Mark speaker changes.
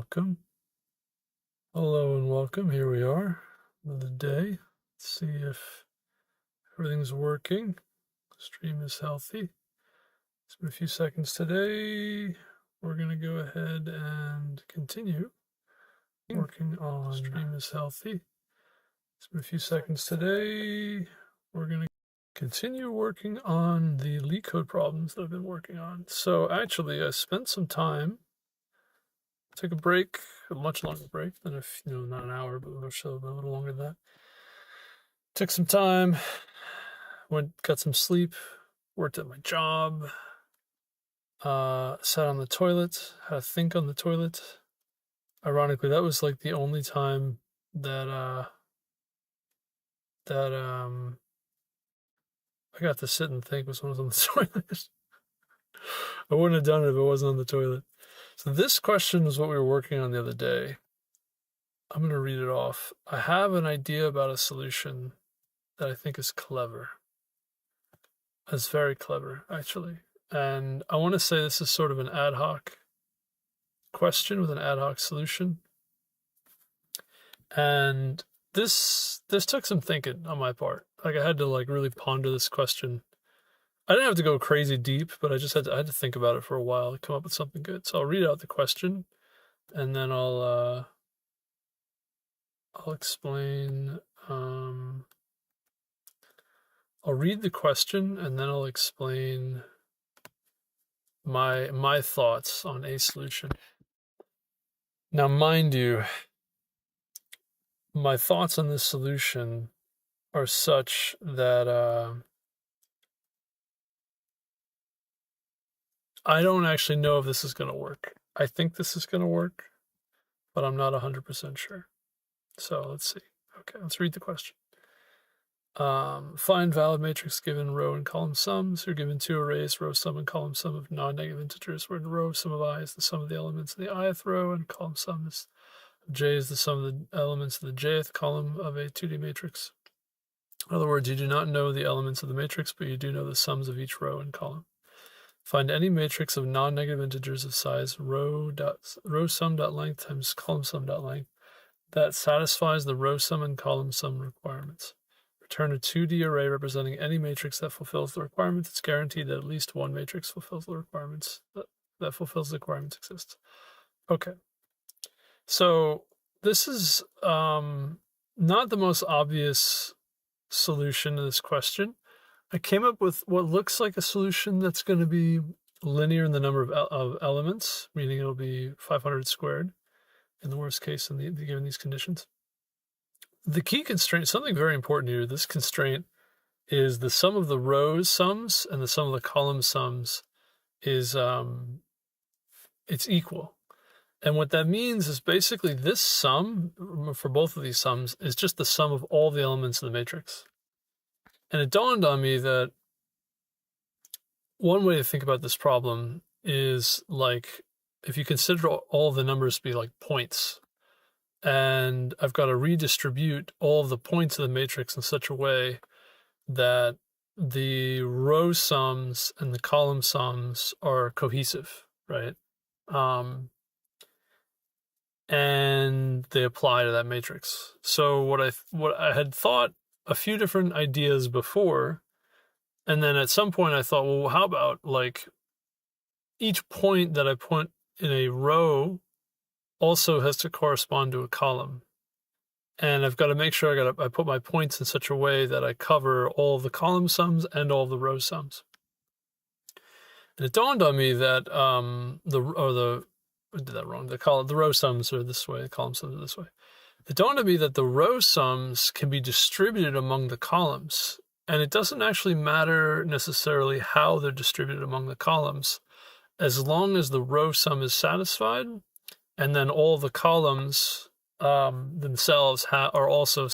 Speaker 1: welcome. Hello and welcome. Here we are, another day. Let's see if everything's working. Stream is healthy. It's been a few seconds today. We're going to go ahead and continue working on stream is healthy. It's been a few seconds today. We're going to continue working on the LeetCode problems that I've been working on. So actually, I spent some time, took a break, a much longer break than if, not an hour, but a little longer than that. Took some time, got some sleep, worked at my job, sat on the toilet, had a think on the toilet. Ironically, that was like the only time that I got to sit and think was when I was on the toilet. I wouldn't have done it if it wasn't on the toilet. So this question is what we were working on the other day. I'm going to read it off. I have an idea about a solution that I think is clever. It's very clever, actually. And I want to say this is sort of an ad hoc question with an ad hoc solution. And this took some thinking on my part. Like I had to really ponder this question. I didn't have to go crazy deep, but I had to think about it for a while to come up with something good. So I'll read out the question, and then I'll explain. I'll read the question, and then I'll explain my thoughts on a solution. Now, mind you, my thoughts on this solution are such that I don't actually know if this is going to work. I think this is going to work, but I'm not 100% sure. So let's see. Okay, let's read the question. Find valid matrix given row and column sums. You're given two arrays, row sum and column sum of non-negative integers, where the row sum of I is the sum of the elements in the ith row, and column sum of j is the sum of the elements of the jth column of a 2D matrix. In other words, you do not know the elements of the matrix, but you do know the sums of each row and column. Find any matrix of non-negative integers of size row sum.length times column sum.length that satisfies the row sum and column sum requirements. Return a 2D array representing any matrix that fulfills the requirements. It's guaranteed that at least one matrix fulfills the requirements that fulfills the requirements exists. Okay. So this is not the most obvious solution to this question. I came up with what looks like a solution that's going to be linear in the number of elements, meaning it'll be 500 squared in the worst case given these conditions. The key constraint, something very important here, this constraint is the sum of the rows sums and the sum of the column sums is it's equal. And what that means is basically this sum for both of these sums is just the sum of all the elements of the matrix. And it dawned on me that one way to think about this problem is if you consider all the numbers to be like points, and I've got to redistribute all of the points of the matrix in such a way that the row sums and the column sums are cohesive, right? And they apply to that matrix. So what I had thought a few different ideas before, and then at some point I thought, well, how about each point that I put in a row also has to correspond to a column, and I've got to make sure I put my points in such a way that I cover all the column sums and all the row sums. And it dawned on me that I did that wrong. The row sums are this way, the column sums are this way. It dawned on me that the row sums can be distributed among the columns, and it doesn't actually matter necessarily how they're distributed among the columns, as long as the row sum is satisfied, and then all the columns themselves are also